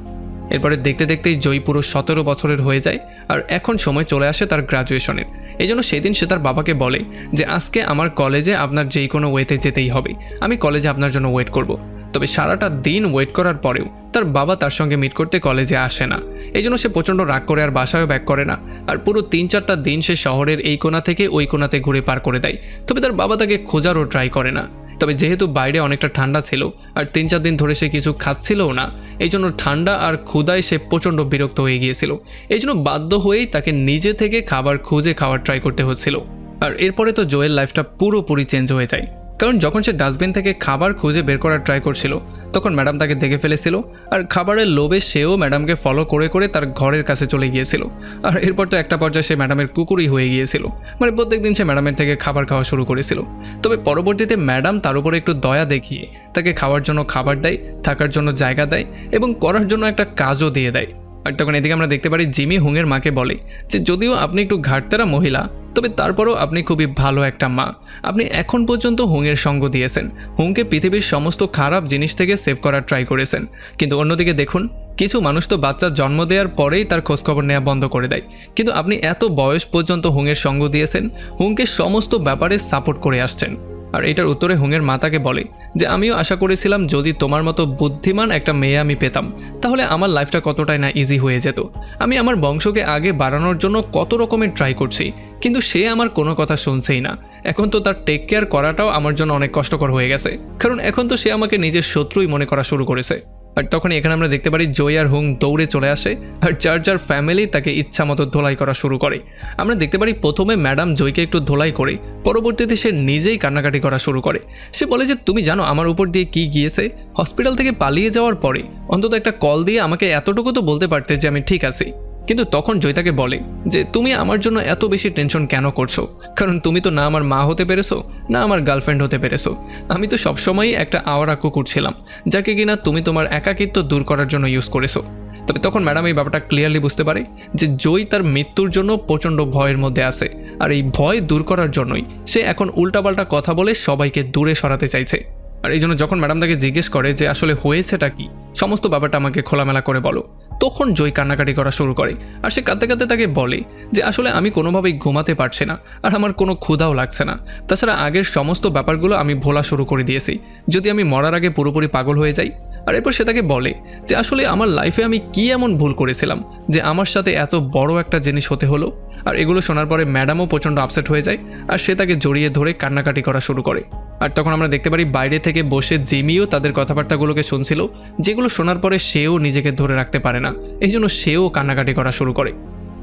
এরপরে দেখতে দেখতেই জয় পুরো 17 বছরের হয়ে যায়, আর এখন সময় চলে আসে তার গ্রাজুয়েশনের। এই জন্য সেদিন সে তার বাবাকে বলে যে আজকে আমার কলেজে আপনার যেই কোনো ওয়েতে যেতেই হবে, আমি কলেজে আপনার জন্য ওয়েট করব। তবে সারাটা দিন ওয়েট করার পরেও তার বাবা তার সঙ্গে মিট করতে কলেজে আসে না, এই জন্য সে প্রচণ্ড রাগ করে আর বাসায়ও ব্যাক করে না। আর পুরো 3-4টা দিন সে শহরের এই কোণা থেকে ওই কোণাতে ঘুরে পার করে দেয়। তবে তার বাবা তাকে খোঁজারও ট্রাই করে না। তবে যেহেতু বাইরে অনেকটা ঠান্ডা ছিল আর 3-4 দিন ধরে সে কিছু খাচ্ছিলও না, এই জন্য ঠান্ডা আর ক্ষুধায় সে প্রচণ্ড বিরক্ত হয়ে গিয়েছিল। এই জন্য বাধ্য হয়েই তাকে নিজে থেকে খাবার খুঁজে খাওয়ার ট্রাই করতে হচ্ছিল। আর এরপরে তো জয়ের লাইফটা পুরোপুরি চেঞ্জ হয়ে যায়, কারণ যখন সে ডাস্টবিন থেকে খাবার খুঁজে বের করার ট্রাই করছিল তখন ম্যাডাম তাকে দেখে ফেলেছিল আর খাবারের লোভে সেও ম্যাডামকে ফলো করে করে তার ঘরের কাছে চলে গিয়েছিল। আর এরপর তো একটা পর্যায়ে সে ম্যাডামের কুকুরই হয়ে গিয়েছিল, মানে প্রত্যেকদিন সে ম্যাডামের থেকে খাবার খাওয়া শুরু করেছিল। তবে পরবর্তীতে ম্যাডাম তার উপরে একটু দয়া দেখিয়ে তাকে খাওয়ার জন্য খাবার দেয়, থাকার জন্য জায়গা দেয় এবং করার জন্য একটা কাজও দিয়ে দেয়। আর তখন এদিকে আমরা দেখতে পারি জিমি হুংয়ের মাকে বলে যে যদিও আপনি একটু ঘাটতেরা মহিলা, তবে তারপরও আপনি খুবই ভালো একটা মা। আপনি এখন পর্যন্ত হুংয়ের সঙ্গ দিয়েছেন, হুংকে পৃথিবীর সমস্ত খারাপ জিনিস থেকে সেভ করার ট্রাই করেছেন। কিন্তু অন্যদিকে দেখুন, কিছু মানুষ তো বাচ্চা জন্ম দেওয়ার পরেই তার খোঁজখবর নেওয়া বন্ধ করে দেয়, কিন্তু আপনি এত বয়স পর্যন্ত হুংয়ের সঙ্গ দিয়েছেন, হুংকে সমস্ত ব্যাপারে সাপোর্ট করে আসছেন। আর এটার উত্তরে হুংয়ের মাতাকে বলে যে আমিও আশা করেছিলাম যদি তোমার মতো বুদ্ধিমান একটা মেয়ে আমি পেতাম তাহলে আমার লাইফটা কতটাই না ইজি হয়ে যেত। আমি আমার বংশকে আগে বাড়ানোর জন্য কত রকমের ট্রাই করছি, কিন্তু সে আমার কোনো কথা শুনছেই না। এখন তো তার টেক কেয়ার করাটাও আমার জন্য অনেক কষ্টকর হয়ে গেছে, কারণ এখন তো সে আমাকে নিজের শত্রুই মনে করা শুরু করেছে। আর তখন এখানে আমরা দেখতে পারি জয় আর হুং দৌড়ে চলে আসে আর যার যার ফ্যামিলি তাকে ইচ্ছা মতো ধোলাই করা শুরু করে। আমরা দেখতে পারি প্রথমে ম্যাডাম জয়কে একটু ধোলাই করে, পরবর্তীতে সে নিজেই কান্নাকাটি করা শুরু করে। সে বলে যে তুমি জানো আমার উপর দিয়ে কি গিয়েছে, হসপিটাল থেকে পালিয়ে যাওয়ার পরে অন্তত একটা কল দিয়ে আমাকে এতটুকু তো বলতে পারতে যে আমি ঠিক আছি। কিন্তু তখন জয় তাকে বলে যে তুমি আমার জন্য এত বেশি টেনশন কেন করছো, কারণ তুমি তো না আমার মা হতে পেরেছো না আমার গার্লফ্রেন্ড হতে পেরেছো। আমি তো সবসময়ই একটা আওয়ারা কুকুর ছিলাম যাকে কিনা তুমি তোমার একাকিত্ব দূর করার জন্য ইউজ করেছো। তবে তখন ম্যাডাম এই ব্যাপারটা ক্লিয়ারলি বুঝতে পারে যে জয় তার মৃত্যুর জন্য প্রচণ্ড ভয়ের মধ্যে আছে, আর এই ভয় দূর করার জন্যই সে এখন উল্টাপাল্টা কথা বলে সবাইকে দূরে সরাতে চাইছে। আর এই জন্য যখন ম্যাডাম তাকে জিজ্ঞেস করে যে আসলে হয়েছেটা কি, সমস্ত ব্যাপারটা আমাকে খোলামেলা করে বলো, তখন জয় কান্নাকাটি করা শুরু করে। আর সে কাঁদতে কাঁদতে তাকে বলে যে আসলে আমি কোনোভাবেই ঘুমাতে পারছি না, আর আমার কোনো ক্ষুধাও লাগছে না। তাছাড়া আগের সমস্ত ব্যাপারগুলো আমি ভোলা শুরু করে দিয়েছি, যদি আমি মরার আগে পুরোপুরি পাগল হয়ে যাই। আর এরপর সে তাকে বলে যে আসলে আমার লাইফে আমি কি এমন ভুল করেছিলাম যে আমার সাথে এত বড় একটা জিনিস হতে হলো। আর এগুলো শোনার পরে ম্যাডামও প্রচণ্ড আপসেট হয়ে যায় আর সে তাকে জড়িয়ে ধরে কান্নাকাটি করা শুরু করে। আর তখন আমরা দেখতে পারি বাইরে থেকে বসে জিমিও তাদের কথাবার্তাগুলোকে শুনছিল, যেগুলো শোনার পরে সেও নিজেকে ধরে রাখতে পারে না, এই জন্য সেও কান্নাকাটি করা শুরু করে।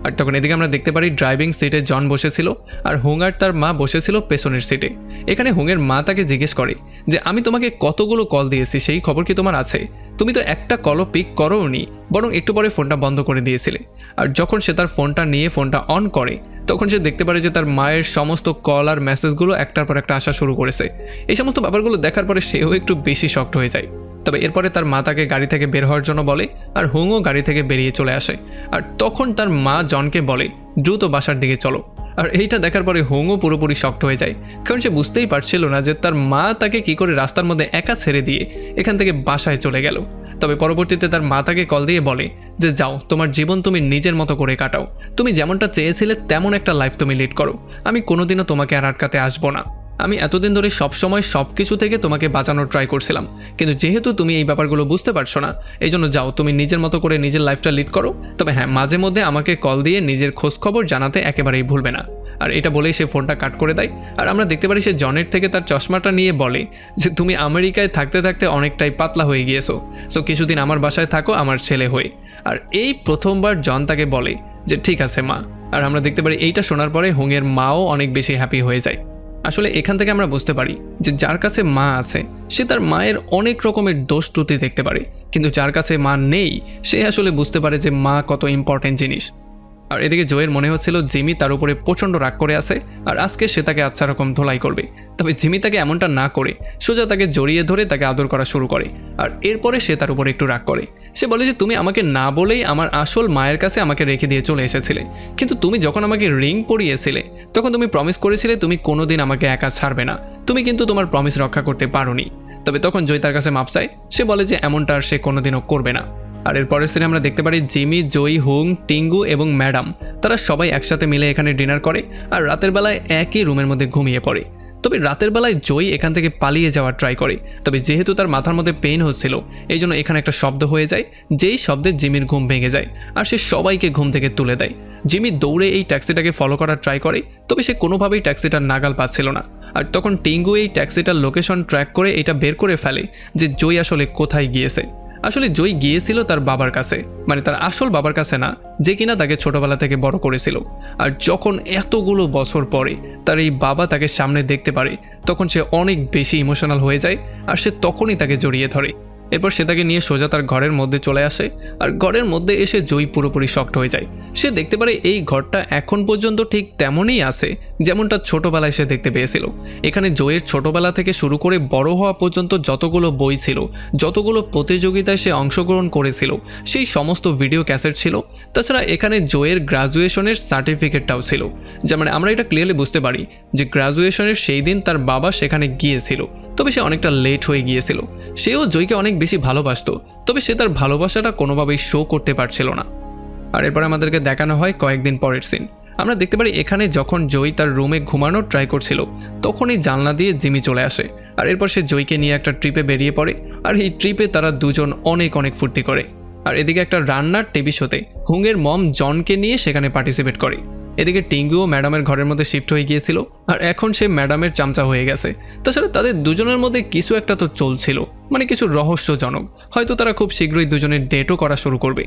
আর তখন এদিকে আমরা দেখতে পারি ড্রাইভিং সিটে জন বসেছিল আর হুং আর তার মা বসেছিল পেছনের সিটে। এখানে হুংয়ের মা তাকে জিজ্ঞেস করে যে আমি তোমাকে কতগুলো কল দিয়েছি, সেই খবর কি তোমার আছে? তুমি তো একটা কলও পিক করোনি, বরং একটু পরে ফোনটা বন্ধ করে দিয়েছিলে। আর যখন সে তার ফোনটা নিয়ে ফোনটা অন করে তখন সে দেখতে পারে যে তার মায়ের সমস্ত কল আর মেসেজগুলো একটার পর একটা আসা শুরু করেছে। এই সমস্ত ব্যাপারগুলো দেখার পরে সেও একটু বেশি শকড হয়ে যায়। তবে এরপরে তার মা তাকে গাড়ি থেকে বের হওয়ার জন্য বলে আর হুংও গাড়ি থেকে বেরিয়ে চলে আসে। আর তখন তার মা জনকে বলে দ্রুত বাসার দিকে চলো। আর এইটা দেখার পরে হুংও পুরোপুরি শকড হয়ে যায়, কারণ সে বুঝতেই পারছিল না যে তার মা তাকে কি করে রাস্তার মধ্যে একা ছেড়ে দিয়ে এখান থেকে বাসায় চলে গেল। তবে পরবর্তীতে তার মা তাকে কল দিয়ে বলে যে যাও, তোমার জীবন তুমি নিজের মতো করে কাটাও, তুমি যেমনটা চেয়েছিলে তেমন একটা লাইফ তুমি লিড করো, আমি কোনোদিনও তোমাকে আর আটকাতে আসবো না। আমি এতদিন ধরে সবসময় সব কিছু থেকে তোমাকে বাঁচানোর ট্রাই করছিলাম, কিন্তু যেহেতু তুমি এই ব্যাপারগুলো বুঝতে পারছো না, এই জন্য যাও তুমি নিজের মতো করে নিজের লাইফটা লিড করো। তবে হ্যাঁ, মাঝে মধ্যে আমাকে কল দিয়ে নিজের খোঁজখবর জানাতে একেবারেই ভুলবে না। আর এটা বলেই সে ফোনটা কাট করে দেয়। আর আমরা দেখতে পারি সে জনের থেকে তার চশমাটা নিয়ে বলে যে তুমি আমেরিকায় থাকতে থাকতে অনেকটাই পাতলা হয়ে গিয়েছো, সো কিছুদিন আমার বাসায় থাকো আমার ছেলে হয়ে। আর এই প্রথমবার জন তাকে বলে যে ঠিক আছে মা। আর আমরা দেখতে পারি এইটা শোনার পরে হুংয়ের মাও অনেক বেশি হ্যাপি হয়ে যায়। আসলে এখান থেকে আমরা বুঝতে পারি যে যার কাছে মা আছে সে তার মায়ের অনেক রকমের দোষ ত্রুটি দেখতে পারে, কিন্তু যার কাছে মা নেই সে আসলে বুঝতে পারে যে মা কত ইম্পর্টেন্ট জিনিস। আর এদিকে জয়ের মনে হচ্ছিল জিমি তার উপরে প্রচণ্ড রাগ করে আছে আর আজকে সে তাকে আচ্ছা রকম ধোলাই করবে। তবে জিমি তাকে এমনটা না করে সোজা তাকে জড়িয়ে ধরে তাকে আদর করা শুরু করে। আর এরপরে সে তার উপরে একটু রাগ করে। সে বলে যে তুমি আমাকে না বলেই আমার আসল মায়ের কাছে আমাকে রেখে দিয়ে চলে এসেছিলে, কিন্তু তুমি যখন আমাকে রিং পরিয়েছিলে তখন তুমি প্রমিস করেছিলে তুমি কোনোদিন আমাকে একা ছাড়বে না, তুমি কিন্তু তোমার প্রমিস রক্ষা করতে পারোনি। তবে তখন জয় তার কাছে মাপ চায়, সে বলে যে এমনটা আর সে কোনোদিনও করবে না। আর এর পরের সিনে আমরা দেখতে পারি জিমি, জয়, হুং, টিঙ্গু এবং ম্যাডাম তারা সবাই একসাথে মিলে এখানে ডিনার করে আর রাতের বেলায় একই রুমের মধ্যে ঘুমিয়ে পড়ে। তবে রাতের বেলায় জয় এখান থেকে পালিয়ে যাওয়ার ট্রাই করে, তবে যেহেতু তার মাথার মধ্যে পেইন হচ্ছিল এই জন্য এখানে একটা শব্দ হয়ে যায়, যেই শব্দে জিমির ঘুম ভেঙে যায় আর সে সবাইকে ঘুম থেকে তুলে দেয়। জিমি দৌড়ে এই ট্যাক্সিটাকে ফলো করার ট্রাই করে, তবে সে কোনোভাবেই ট্যাক্সিটার নাগাল পাচ্ছিল না। আর তখন টিঙ্গু এই ট্যাক্সিটার লোকেশন ট্র্যাক করে এটা বের করে ফেলে যে জয় আসলে কোথায় গিয়েছে। আসলে জয় গিয়েছিল তার বাবার কাছে, মানে তার আসল বাবার কাছে না, যে কিনা তাকে ছোটবেলা থেকে বড় করেছিল। আর যখন এতগুলো বছর পরে তার এই বাবা তাকে সামনে দেখতে পারে তখন সে অনেক বেশি ইমোশনাল হয়ে যায় আর সে তখনই তাকে জড়িয়ে ধরে। এরপর সে তাকে নিয়ে সোজা তার ঘরের মধ্যে চলে আসে আর ঘরের মধ্যে এসে জয়ী পুরোপুরি শকড হয়ে যায়। সে দেখতে পারে এই ঘরটা এখন পর্যন্ত ঠিক তেমনই আছে যেমনটা ছোটবেলায় সে দেখতে পেয়েছিল। এখানে জয়ের ছোটবেলা থেকে শুরু করে বড় হওয়া পর্যন্ত যতগুলো বই ছিল, যতগুলো প্রতিযোগিতায় সে অংশগ্রহণ করেছিল সেই সমস্ত ভিডিও ক্যাসেট ছিল। তাছাড়া এখানে জয়ের গ্রাজুয়েশনের সার্টিফিকেটটাও ছিল। যেমন আমরা এটা ক্লিয়ারলি বুঝতে পারি যে গ্রাজুয়েশনের সেই দিন তার বাবা সেখানে গিয়েছিল, তবে সে অনেকটা লেট হয়ে গিয়েছিল। সেও জয়কে অনেক বেশি ভালোবাসতো, তবে সে তার ভালোবাসাটা কোনোভাবেই শো করতে পারছিল না। আর এরপর আমাদেরকে দেখানো হয় কয়েকদিন পরের সিন। আমরা দেখতে পারি এখানে যখন জয়ী তার রুমে ঘুমানোর ট্রাই করছিল তখনই জানলা দিয়ে জিমি চলে আসে। আর এরপর সে জয়কে নিয়ে একটা ট্রিপে বেরিয়ে পড়ে। আর এই ট্রিপে তারা দুজন অনেক ফুর্তি করে। আর এদিকে একটা রান্নার টিভি শোতে হুংয়ের মম জনকে নিয়ে সেখানে পার্টিসিপেট করে। এদিকে টিঙ্গুও ম্যাডামের ঘরের মধ্যে শিফট হয়ে গিয়েছিল আর এখন সে ম্যাডামের চামচা হয়ে গেছে। তাছাড়া তাদের দুজনের মধ্যে কিছু একটা তো চলছিল, মানে কিছু রহস্যজনক। হয়তো তারা খুব শীঘ্রই দুজনের ডেটও করা শুরু করবে।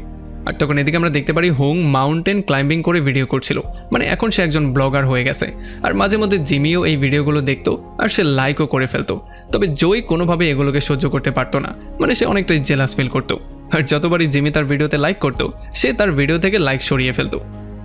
আর তখন এদিকে আমরা দেখতে পারি হুং মাউন্টেন ক্লাইম্বিং করে ভিডিও করছিল, মানে এখন সে একজন ব্লগার হয়ে গেছে। আর মাঝে মধ্যে জিমিও এই ভিডিওগুলো দেখতো আর সে লাইকও করে ফেলতো। তবে জয়ী কোনোভাবে এগুলোকে সহ্য করতে পারতো না, মানে সে অনেকটাই জেলাস ফিল করতো। আর যতবারই জিমি তার ভিডিওতে লাইক করতো সে তার ভিডিও থেকে লাইক সরিয়ে ফেলতো।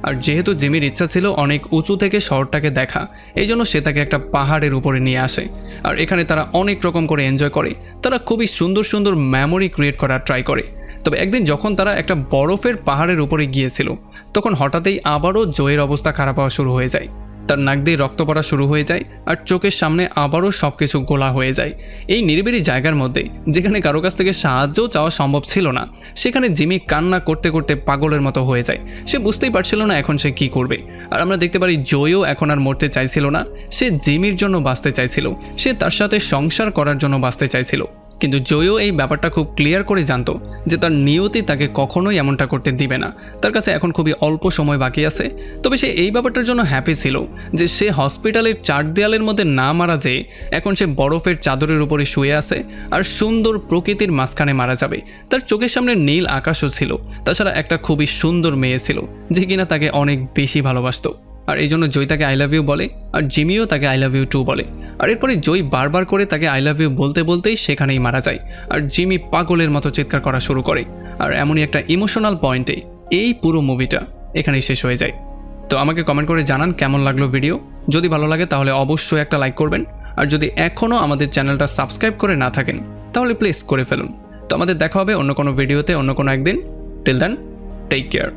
আর যেহেতু জিমির ইচ্ছা ছিল অনেক উঁচু থেকে শহরটাকে দেখা, এই জন্য সে তাকে একটা পাহাড়ের উপরে নিয়ে আসে। আর এখানে তারা অনেক রকম করে এনজয় করে। তারা খুবই সুন্দর সুন্দর মেমোরি ক্রিয়েট করার ট্রাই করে। তবে একদিন যখন তারা একটা বরফের পাহাড়ের উপরে গিয়েছিল তখন হঠাৎই আবারও জয়ের অবস্থা খারাপ হওয়া শুরু হয়ে যায়। তার নাক দিয়ে রক্ত পড়া শুরু হয়ে যায় আর চোখের সামনে আবারও সব কিছু গোলা হয়ে যায়। এই নিরিবিলি জায়গার মধ্যে যেখানে কারো কাছ থেকে সাহায্য চাওয়া সম্ভব ছিল না, সেখানে জিমি কান্না করতে করতে পাগলের মতো হয়ে যায়। সে বুঝতেই পারছিল না এখন সে কী করবে। আর আমরা দেখতে পারি জয়ও এখন আর মরতে চাইছিল না, সে জিমির জন্য বাঁচতে চাইছিল, সে তার সাথে সংসার করার জন্য বাঁচতে চাইছিল। কিন্তু জয়ও এই ব্যাপারটা খুব ক্লিয়ার করে জানতো যে তার নিয়তি তাকে কখনোই এমনটা করতে দিবে না। তার কাছে এখন খুবই অল্প সময় বাকি আছে। তবে সে এই ব্যাপারটার জন্য হ্যাপি ছিল যে সে হসপিটালের 4 দেয়ালের মধ্যে না মারা যেয়ে এখন সে বরফের চাদরের উপরে শুয়ে আছে আর সুন্দর প্রকৃতির মাঝখানে মারা যাবে। তার চোখের সামনে নীল আকাশও ছিল, তাছাড়া একটা খুবই সুন্দর মেয়ে ছিল যে কিনা তাকে অনেক বেশি ভালোবাসতো। আর এই জন্য জয় তাকে আই লাভ ইউ বলে আর জিমিও তাকে আই লাভ ইউ টু বলে। আর এরপরে জয় বারবার করে তাকে আই লাভ ইউ বলতে বলতেই সেখানেই মারা যায়। আর জিমি পাগলের মতো চিৎকার করা শুরু করে। আর এমনই একটা ইমোশনাল পয়েন্টে এই পুরো মুভিটা এখানেই শেষ হয়ে যায়। তো আমাকে কমেন্ট করে জানান কেমন লাগলো ভিডিও। যদি ভালো লাগে তাহলে অবশ্যই একটা লাইক করবেন। আর যদি এখনও আমাদের চ্যানেলটা সাবস্ক্রাইব করে না থাকেন তাহলে প্লিজ করে ফেলুন। তো আমাদের দেখা হবে অন্য কোনো ভিডিওতে অন্য কোনো একদিন। Till then, take care.